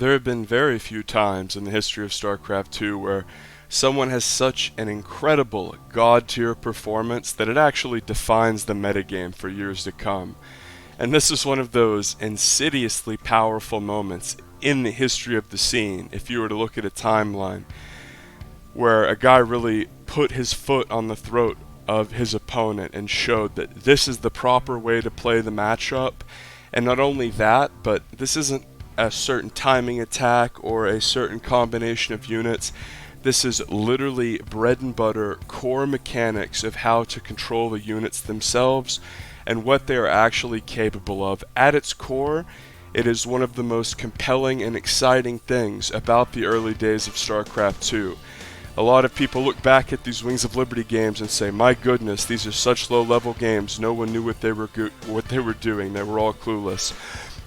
There have been very few times in the history of Starcraft 2 where someone has such an incredible god-tier performance that it actually defines the metagame for years to come. And this is one of those insidiously powerful moments in the history of the scene, if you were to look at a timeline, where a guy really put his foot on the throat of his opponent and showed that this is the proper way to play the matchup. And not only that, but this isn't a certain timing attack or a certain combination of units. This is literally bread and butter core mechanics of how to control the units themselves and what they are actually capable of. At its core, it is one of the most compelling and exciting things about the early days of StarCraft 2. A lot of people look back at these Wings of Liberty games and say, my goodness, these are such low-level games, no one knew what they were doing, they were all clueless.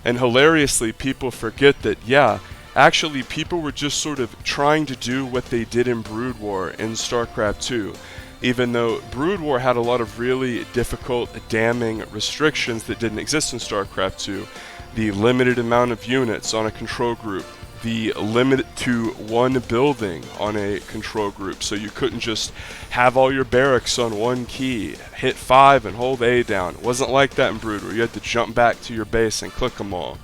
And hilariously, people forget that, yeah, actually people were just sort of trying to do what they did in Brood War in StarCraft 2. Even though Brood War had a lot of really difficult, damning restrictions that didn't exist in StarCraft 2. The limited amount of units on a control group, the limit to one building on a control group, so you couldn't just have all your barracks on one key, hit 5 and hold A down. It wasn't like that in Brood War. You had to jump back to your base and click them all.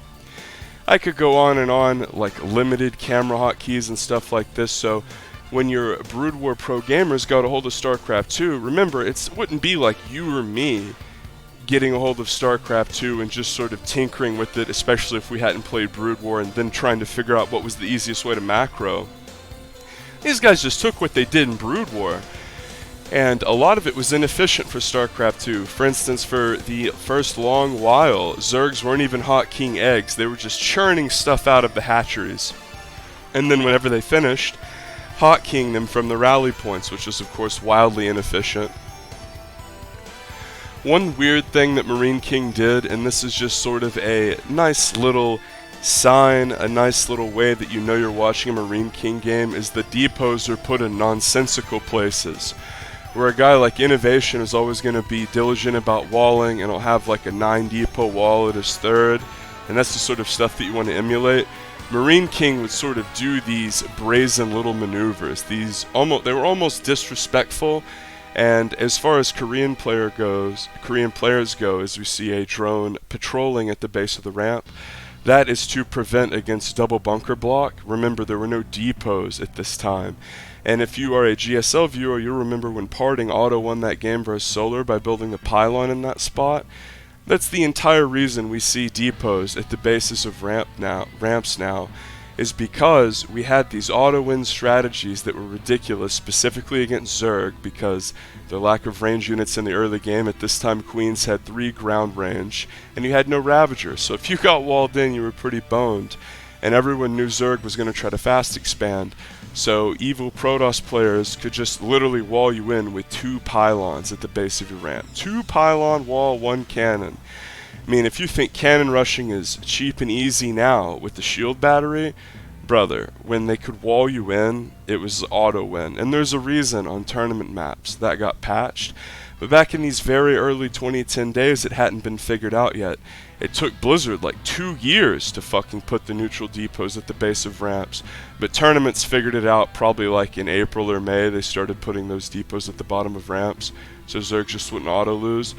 I could go on, like limited camera hotkeys and stuff like this, so when your Brood War pro gamers got a hold of StarCraft 2, remember, it wouldn't be like you or me getting a hold of StarCraft 2 and just sort of tinkering with it, especially if we hadn't played Brood War, and then trying to figure out what was the easiest way to macro. These guys just took what they did in Brood War, and a lot of it was inefficient for StarCraft 2. For instance, for the first long while, Zergs weren't even hotkeying eggs, they were just churning stuff out of the hatcheries. And then whenever they finished, hotkeying them from the rally points, which was of course wildly inefficient. One weird thing that Marine King did, and this is just sort of a nice little sign, a nice little way that you know you're watching a Marine King game, is the depots are put in nonsensical places. Where a guy like Innovation is always going to be diligent about walling, and he'll have like a 9 depot wall at his third, and that's the sort of stuff that you want to emulate. Marine King would sort of do these brazen little maneuvers. They were almost disrespectful. And as far as Korean players go, as we see a drone patrolling at the base of the ramp, that is to prevent against double bunker block. Remember, there were no depots at this time. And if you are a GSL viewer, you'll remember when Parting Auto won that game versus Solar by building the pylon in that spot. That's the entire reason we see depots at the bases of ramps now, is because we had these auto-win strategies that were ridiculous, specifically against Zerg, because their lack of range units in the early game. At this time, Queens had 3 ground range, and you had no Ravagers, so if you got walled in, you were pretty boned. And everyone knew Zerg was going to try to fast expand, so evil Protoss players could just literally wall you in with 2 pylons at the base of your ramp. 2 pylon wall, 1 cannon. I mean, if you think cannon rushing is cheap and easy now with the shield battery, brother, when they could wall you in, it was auto win. And there's a reason on tournament maps that got patched. But back in these very early 2010 days, it hadn't been figured out yet. It took Blizzard like 2 years to fucking put the neutral depots at the base of ramps. But tournaments figured it out probably like in April or May. They started putting those depots at the bottom of ramps, so Zerg just wouldn't auto lose.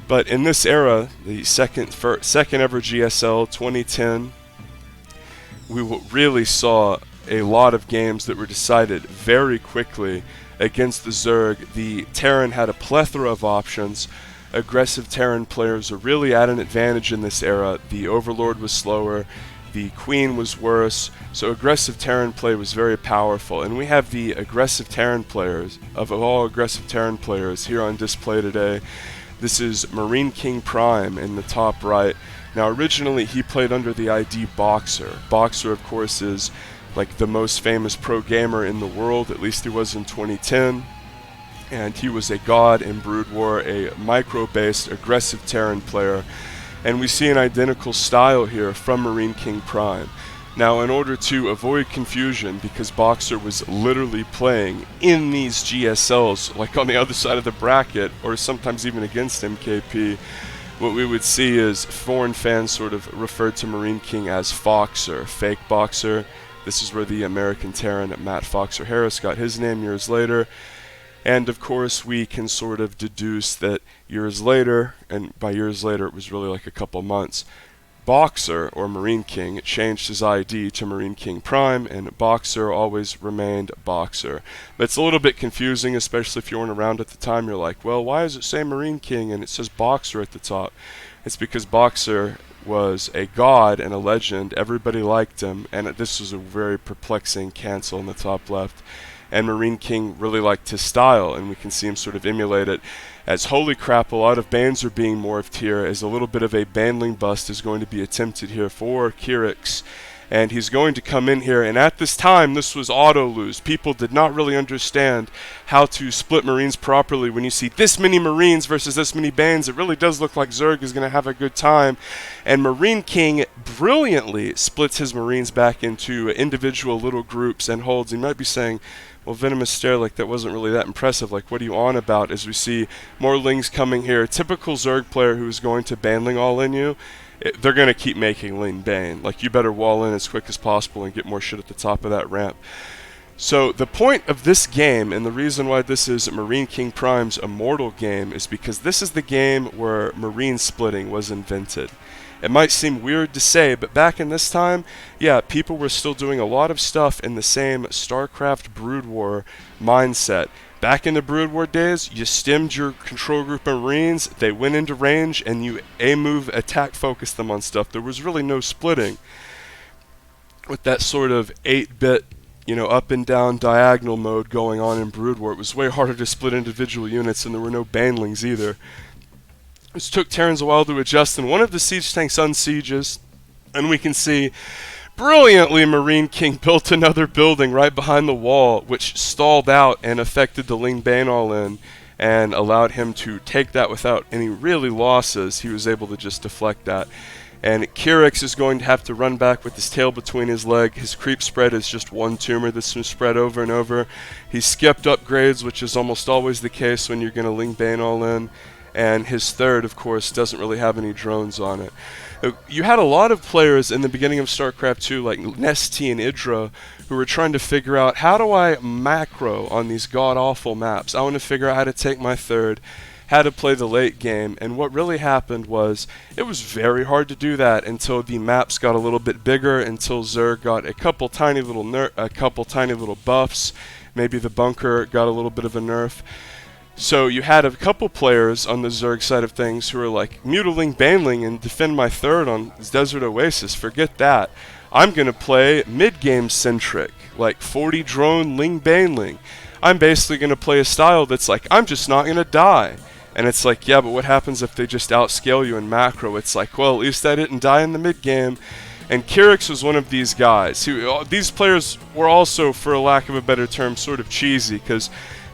But in this era, the second ever GSL 2010, we really saw a lot of games that were decided very quickly against the Zerg. The Terran had a plethora of options. Aggressive Terran players are really at an advantage in this era. The Overlord was slower, the Queen was worse, so aggressive Terran play was very powerful. And we have the aggressive Terran players, of all aggressive Terran players, here on display today. This is MarineKingPrime in the top right. Now originally he played under the ID Boxer. Boxer, of course, is like the most famous pro gamer in the world, at least he was in 2010. And he was a god in Brood War, a micro-based aggressive Terran player. And we see an identical style here from MarineKingPrime. Now, in order to avoid confusion, because Boxer was literally playing in these GSLs, like on the other side of the bracket, or sometimes even against MKP, what we would see is foreign fans sort of referred to Marine King as Foxer, fake boxer. This is where the American Terran Matt Foxer Harris got his name years later. And of course we can sort of deduce that years later, and by years later it was really like a couple months, Boxer, or Marine King, changed his ID to Marine King Prime, and Boxer always remained Boxer. But it's a little bit confusing, especially if you weren't around at the time. You're like, well, why does it say Marine King and it says Boxer at the top? It's because Boxer was a god and a legend. Everybody liked him, and this was a very perplexing cancel in the top left. And Marine King really liked his style, and we can see him sort of emulate it. As holy crap, a lot of Banes are being morphed here, as a little bit of a Baneling bust is going to be attempted here for Kirix. And he's going to come in here, and at this time, this was auto-lose. People did not really understand how to split Marines properly. When you see this many Marines versus this many Banes, it really does look like Zerg is going to have a good time. And Marine King brilliantly splits his Marines back into individual little groups and holds. You might be saying, well, Venomous Stare, like, that wasn't really that impressive. Like, what are you on about? As we see more Lings coming here. A typical Zerg player who's going to Baneling all in you, they're going to keep making Ling Bane. Like, you better wall in as quick as possible and get more shit at the top of that ramp. So the point of this game, and the reason why this is Marine King Prime's Immortal game, is because this is the game where Marine splitting was invented. It might seem weird to say, but back in this time, yeah, people were still doing a lot of stuff in the same Starcraft Brood War mindset. Back in the Brood War days, you stemmed your control group of Marines, they went into range, and you A-move, attack, focus them on stuff. There was really no splitting. With that sort of 8-bit, up and down diagonal mode going on in Brood War, it was way harder to split individual units, and there were no Banelings either. This took Terrans a while to adjust, and one of the siege tanks unsieges, and we can see brilliantly Marine King built another building right behind the wall, which stalled out and affected the Ling Bane all in, and allowed him to take that without any really losses. He was able to just deflect that. And Kirix is going to have to run back with his tail between his legs. His creep spread is just one tumor that's been spread over and over. He skipped upgrades, which is almost always the case when you're going to Ling Bane all in. And his third, of course, doesn't really have any drones on it. You had a lot of players in the beginning of StarCraft 2, like Nesty and Idra, who were trying to figure out, how do I macro on these god-awful maps? I want to figure out how to take my third, how to play the late game. And what really happened was, it was very hard to do that until the maps got a little bit bigger, until Zerg got a couple tiny little buffs. Maybe the bunker got a little bit of a nerf. So you had a couple players on the Zerg side of things who were like, Mutiling Baneling and defend my third on Desert Oasis, forget that. I'm going to play mid-game centric, like 40 drone Ling Baneling. I'm basically going to play a style that's like, I'm just not going to die. And it's like, yeah, but what happens if they just outscale you in macro? It's like, well, at least I didn't die in the mid-game. And Kirix was one of these guys. These players were also, for a lack of a better term, sort of cheesy, because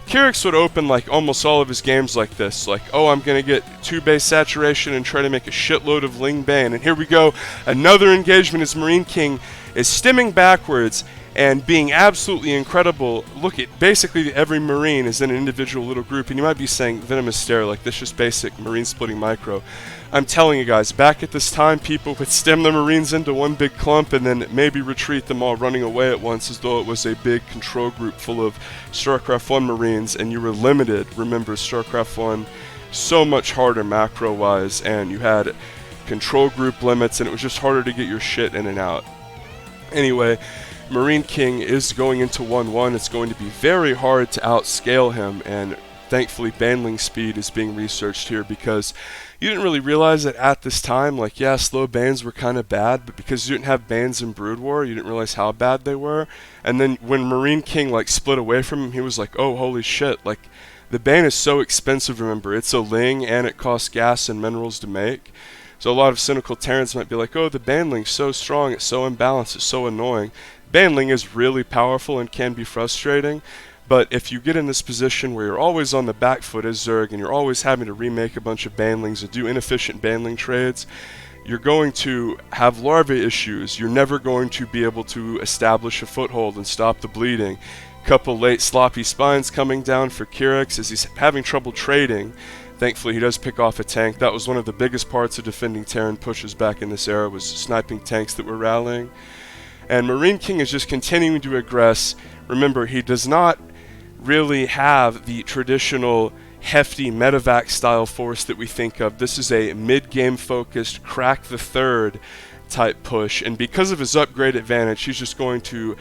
Kirix would open like almost all of his games like this, like, oh, I'm going to get 2 base saturation and try to make a shitload of Ling Bane. And here we go, another engagement as Marine King is stemming backwards and being absolutely incredible. Look at basically every Marine is in an individual little group, and you might be saying, Venomous Stare, like this is just basic Marine splitting micro. I'm telling you guys, back at this time, people would stem the Marines into one big clump and then maybe retreat them all running away at once as though it was a big control group full of StarCraft 1 Marines, and you were limited. Remember, StarCraft 1, so much harder macro-wise, and you had control group limits, and it was just harder to get your shit in and out. Anyway, Marine King is going into 1-1. It's going to be very hard to outscale him, and thankfully Baneling speed is being researched here, because you didn't really realize that at this time, like, yeah, slow Banes were kind of bad, but because you didn't have Banes in Brood War, you didn't realize how bad they were. And then when Marine King, like, split away from him, he was like, oh, holy shit, like, the Bane is so expensive, remember, it's a Ling, and it costs gas and minerals to make. So a lot of cynical Terrans might be like, oh, the Baneling's so strong, it's so imbalanced, it's so annoying. Baneling is really powerful and can be frustrating, but if you get in this position where you're always on the back foot as Zerg and you're always having to remake a bunch of Banelings and do inefficient Baneling trades, you're going to have larvae issues. You're never going to be able to establish a foothold and stop the bleeding. Couple late sloppy spines coming down for Kirix as he's having trouble trading. Thankfully, he does pick off a tank. That was one of the biggest parts of defending Terran pushes back in this era, was sniping tanks that were rallying. And Marine King is just continuing to aggress. Remember, he does not really have the traditional hefty medevac style force that we think of. This is a mid-game focused, crack the third type push, and because of his upgrade advantage, he's just going to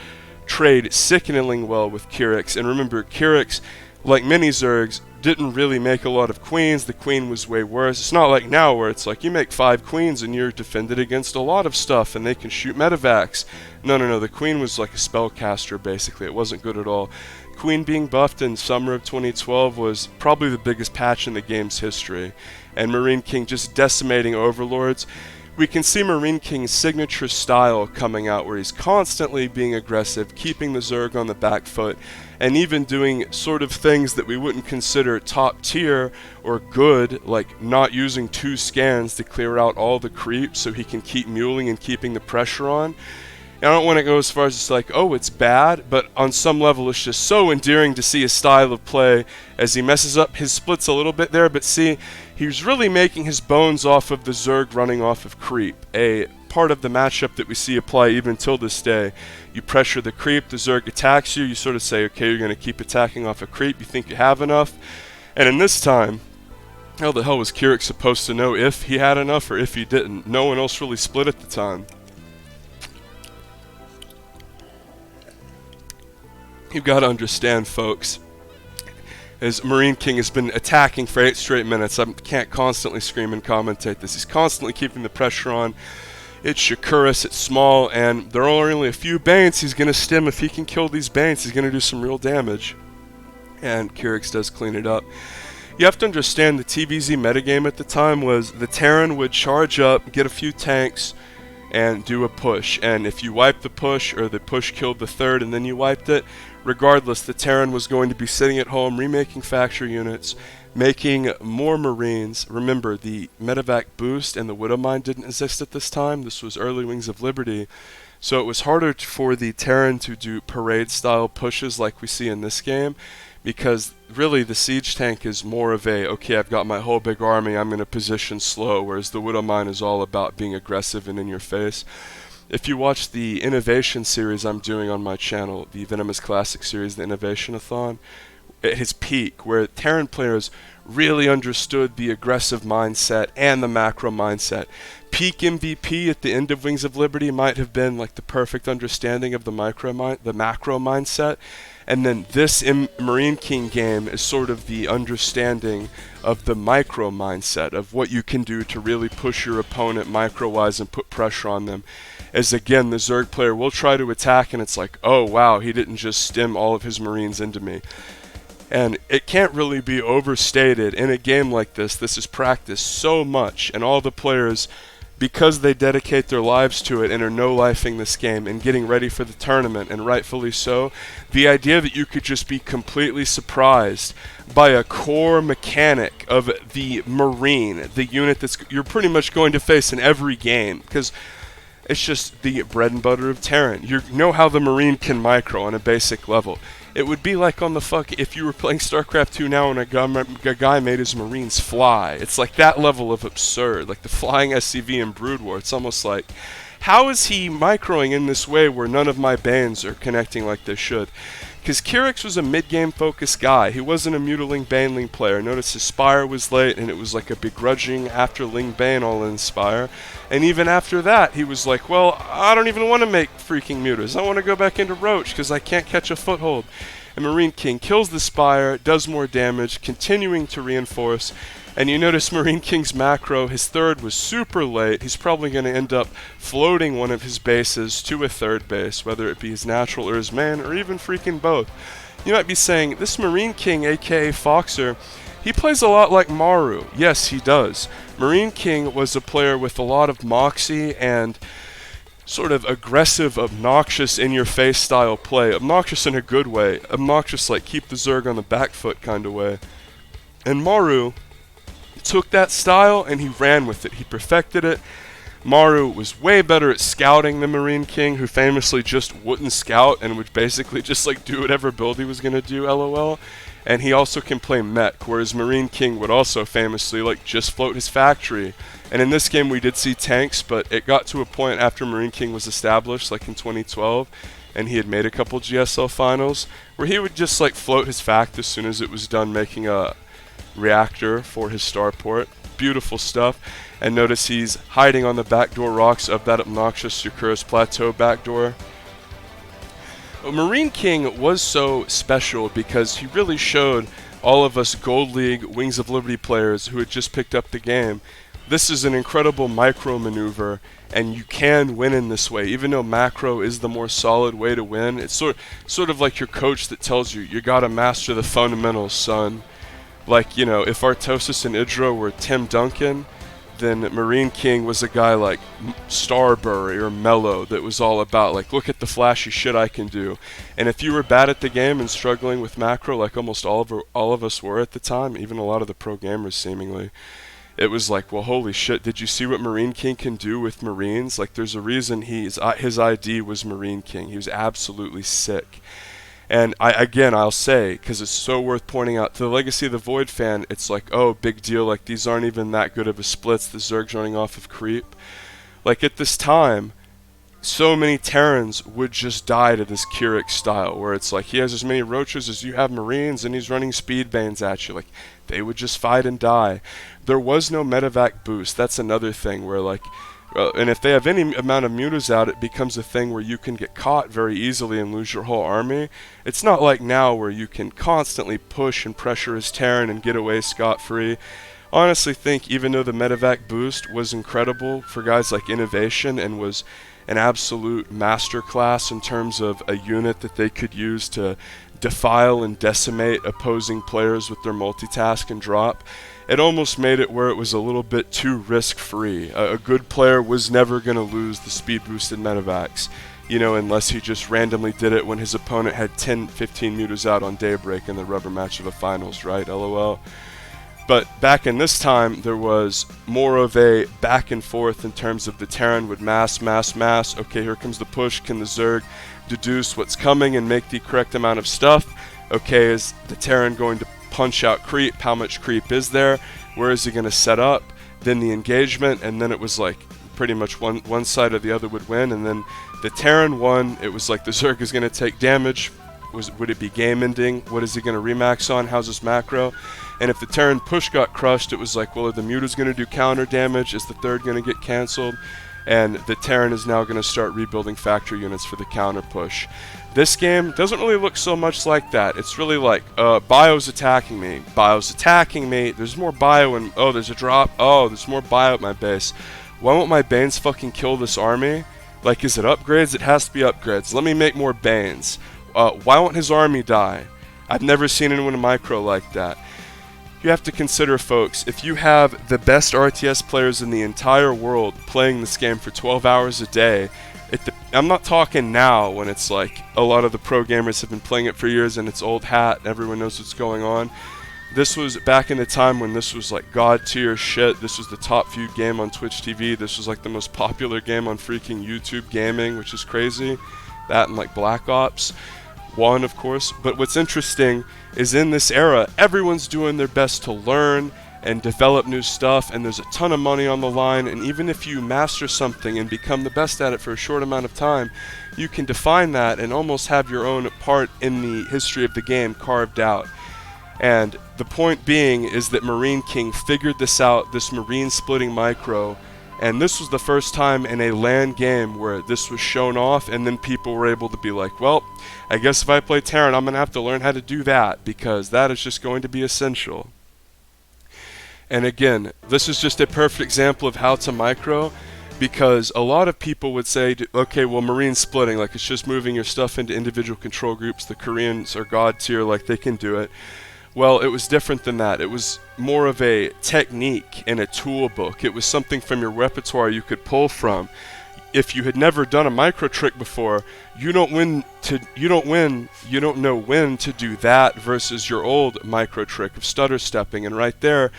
trade sickeningly well with Kyrix. And remember, Kyrix, like many Zergs, didn't really make a lot of queens. The queen was way worse. It's not like now where it's like you make 5 queens and you're defended against a lot of stuff and they can shoot medevacs. No, the queen was like a spellcaster basically. It wasn't good at all. Queen being buffed in summer of 2012 was probably the biggest patch in the game's history, and Marine King just decimating overlords. We can see Marine King's signature style coming out, where he's constantly being aggressive, keeping the Zerg on the back foot, and even doing sort of things that we wouldn't consider top tier or good, like not using 2 scans to clear out all the creeps so he can keep muling and keeping the pressure on. I don't want to go as far as it's like, oh, it's bad, but on some level it's just so endearing to see his style of play as he messes up his splits a little bit there, but see, he's really making his bones off of the Zerg running off of creep, a part of the matchup that we see apply even till this day. You pressure the creep, the Zerg attacks you, you sort of say, okay, you're going to keep attacking off of creep, you think you have enough, and in this time, how the hell was Kyrix supposed to know if he had enough or if he didn't? No one else really split at the time. You've got to understand, folks, as Marine King has been attacking for 8 straight minutes, I can't constantly scream and commentate this. He's constantly keeping the pressure on. It's Shakuras, it's small, and there are only a few Banes. He's going to stim. If he can kill these Banes, he's going to do some real damage. And Kyrix does clean it up. You have to understand the TVZ metagame at the time was the Terran would charge up, get a few tanks, and do a push. And if you wiped the push, or the push killed the third and then you wiped it, regardless, the Terran was going to be sitting at home remaking factory units, making more Marines. Remember, the medevac boost and the Widow Mine didn't exist at this time. This was early Wings of Liberty. So it was harder for the Terran to do parade-style pushes like we see in this game, because really the siege tank is more of a, okay, I've got my whole big army, I'm going to position slow, whereas the Widow Mine is all about being aggressive and in your face. If you watch the Innovation series I'm doing on my channel, the Venomous Classic series, the Innovation-a-thon, at his peak, where Terran players really understood the aggressive mindset and the macro mindset. Peak MVP at the end of Wings of Liberty might have been like the perfect understanding of the macro mindset, and then this Marine King game is sort of the understanding of the micro mindset of what you can do to really push your opponent micro-wise and put pressure on them. As again, the Zerg player will try to attack and it's like, oh wow, he didn't just stim all of his Marines into me. And it can't really be overstated in a game like this. This is practiced so much, and all the players, because they dedicate their lives to it and are no-lifing this game and getting ready for the tournament, and rightfully so, the idea that you could just be completely surprised by a core mechanic of the Marine, the unit that's you're pretty much going to face in every game, because it's just the bread and butter of Terran. You know how the Marine can micro on a basic level. It would be like on the if you were playing Starcraft 2 now and a guy made his Marines fly. It's like that level of absurd, like the flying SCV in Brood War. It's almost like, how is he microing in this way where none of my Banes are connecting like they should? Because Kyrix was a mid-game focused guy. He wasn't a Mutiling Baneling player. Notice his Spire was late, and it was like a begrudging after Ling Bane all in Spire. And even after that, he was like, well, I don't even want to make freaking Mutas. I want to go back into Roach because I can't catch a foothold. And Marine King kills the Spire, does more damage, continuing to reinforce. And you notice Marine King's macro, his third was super late. He's probably going to end up floating one of his bases to a third base, whether it be his natural or his main, or even freaking both. You might be saying, this Marine King, aka Foxer, he plays a lot like Maru. Yes, he does. Marine King was a player with a lot of moxie and sort of aggressive, obnoxious, in-your-face style play. Obnoxious in a good way. Obnoxious like keep the Zerg on the back foot kind of way. And Maru took that style and he ran with it. He perfected it. Maru was way better at scouting than Marine King, who famously just wouldn't scout and would basically just like do whatever build he was going to do, LOL. And he also can play mech, whereas Marine King would also famously like just float his factory. And in this game we did see tanks, but it got to a point after Marine King was established, like in 2012, and he had made a couple GSL finals, where he would just like float his fact as soon as it was done making a reactor for his starport. Beautiful stuff. And notice he's hiding on the backdoor rocks of that obnoxious Yakuras Plateau backdoor. Marine King was so special because he really showed all of us Gold League Wings of Liberty players who had just picked up the game, this is an incredible micro maneuver, and you can win in this way. Even though macro is the more solid way to win, it's sort of like your coach that tells you, you gotta master the fundamentals, son. Like, you know, if Artosis and Idro were Tim Duncan, then Marine King was a guy like Starbury or Mello that was all about, like, look at the flashy shit I can do. And if you were bad at the game and struggling with macro, like almost all of us were at the time, even a lot of the pro gamers seemingly, it was like, well, holy shit, did you see what Marine King can do with Marines? Like, there's a reason his ID was Marine King. He was absolutely sick. And I'll say, because it's so worth pointing out, to the Legacy of the Void fan, it's like, oh, big deal, like, these aren't even that good of a splits, the Zerg's running off of creep. Like, at this time, so many Terrans would just die to this Keurig style, where it's like, he has as many roaches as you have Marines, and he's running speed banes at you. Like, they would just fight and die. There was no medevac boost. That's another thing, where, like, and if they have any amount of mutas out, it becomes a thing where you can get caught very easily and lose your whole army. It's not like now where you can constantly push and pressure his Terran and get away scot-free. Honestly think, even though the medevac boost was incredible for guys like Innovation and was an absolute masterclass in terms of a unit that they could use to defile and decimate opposing players with their multitask and drop, it almost made it where it was a little bit too risk-free. A good player was never going to lose the speed-boosted medevacs, you know, unless he just randomly did it when his opponent had 10, 15 mutas out on Daybreak in the rubber match of the finals, right? LOL. But back in this time, there was more of a back and forth in terms of the Terran would mass. Okay, here comes the push. Can the Zerg deduce what's coming and make the correct amount of stuff? Okay, is the Terran going to punch out creep? How much creep is there? Where is he going to set up? Then the engagement, and then it was like pretty much one side or the other would win, and then the Terran won. It was like the Zerg is going to take damage. Would it be game ending? What is he going to remax on? How's his macro? And if the Terran push got crushed, it was like, well, are the mutas going to do counter damage? Is the third going to get cancelled? And the Terran is now going to start rebuilding factory units for the counter push. This game doesn't really look so much like that. It's really like, bio's attacking me. Bio's attacking me. There's more bio and, oh, there's a drop. Oh, there's more bio at my base. Why won't my Banes fucking kill this army? Like, is it upgrades? It has to be upgrades. Let me make more Banes. Why won't his army die? I've never seen anyone micro like that. You have to consider, folks, if you have the best RTS players in the entire world playing this game for 12 hours a day, I'm not talking now when it's like a lot of the pro gamers have been playing it for years and it's old hat and everyone knows what's going on. This was back in the time when this was like god tier shit. This was the top viewed game on Twitch TV. This was like the most popular game on freaking YouTube Gaming, which is crazy. That and like Black Ops 1, of course. But what's interesting is in this era, everyone's doing their best to learn and develop new stuff, and there's a ton of money on the line, and even if you master something and become the best at it for a short amount of time, you can define that and almost have your own part in the history of the game carved out. And the point being is that Marine King figured this out, this marine splitting micro, and this was the first time in a LAN game where this was shown off, and then people were able to be like, well, I guess if I play Terran, I'm going to have to learn how to do that, because that is just going to be essential. And again, this is just a perfect example of how to micro, because a lot of people would say, okay, well, marine splitting, like it's just moving your stuff into individual control groups. The Koreans are god tier, like they can do it. Well, it was different than that. It was more of a technique and a tool book. It was something from your repertoire you could pull from. If you had never done a micro trick before, you don't know when to do that versus your old micro trick of stutter stepping. And right there,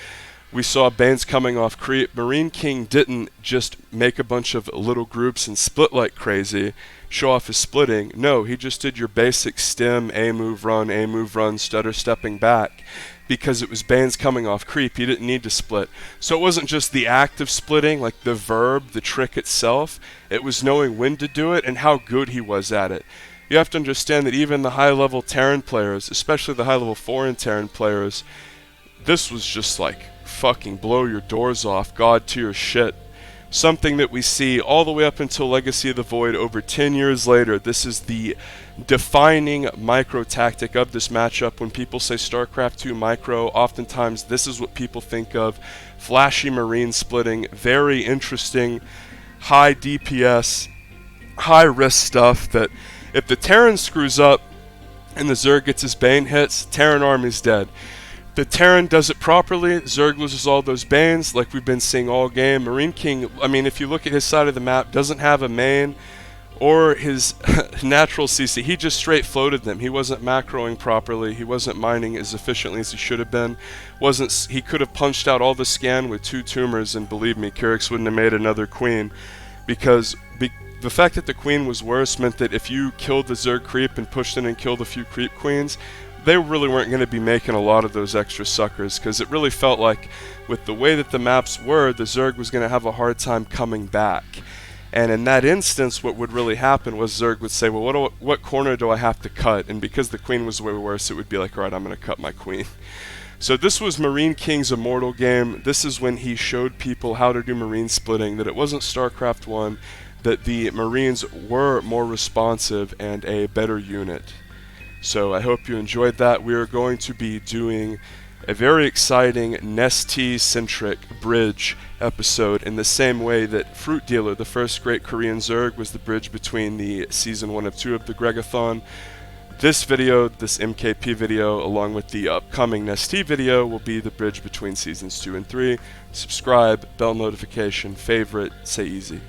We saw Banes coming off creep. Marine King didn't just make a bunch of little groups and split like crazy, show off his splitting. No, he just did your basic stem, A move, run, stutter stepping back, because it was Banes coming off creep. He didn't need to split. So it wasn't just the act of splitting, like the verb, the trick itself. It was knowing when to do it and how good he was at it. You have to understand that even the high-level Terran players, especially the high-level foreign Terran players, this was just like fucking blow your doors off, god tier shit. Something that we see all the way up until Legacy of the Void over 10 years later. This is the defining micro tactic of this matchup. When people say Starcraft 2 micro, oftentimes this is what people think of. Flashy marine splitting, very interesting, high DPS, high risk stuff that if the Terran screws up and the Zerg gets his Bane hits, Terran army's dead. The Terran does it properly, Zerg loses all those Banes, like we've been seeing all game. Marine King, I mean, if you look at his side of the map, doesn't have a main or his natural CC. He just straight floated them. He wasn't macroing properly. He wasn't mining as efficiently as he should have been. He could have punched out all the scan with 2 tumors, and believe me, Kyrix wouldn't have made another queen, because the fact that the queen was worse meant that if you killed the Zerg creep and pushed in and killed a few creep queens, they really weren't going to be making a lot of those extra suckers, because it really felt like with the way that the maps were, the Zerg was going to have a hard time coming back. And in that instance, what would really happen was Zerg would say, well, what corner do I have to cut? And because the queen was way worse, it would be like, alright, I'm going to cut my queen. So this was Marine King's Immortal game. This is when he showed people how to do marine splitting, that it wasn't StarCraft 1, that the Marines were more responsive and a better unit. So I hope you enjoyed that. We are going to be doing a very exciting Nestea-centric bridge episode in the same way that Fruit Dealer, the first great Korean Zerg, was the bridge between the Season 1 of 2 of the Gregathon. This video, this MKP video, along with the upcoming Nestea video, will be the bridge between Seasons 2 and 3. Subscribe, bell notification, favorite, say easy.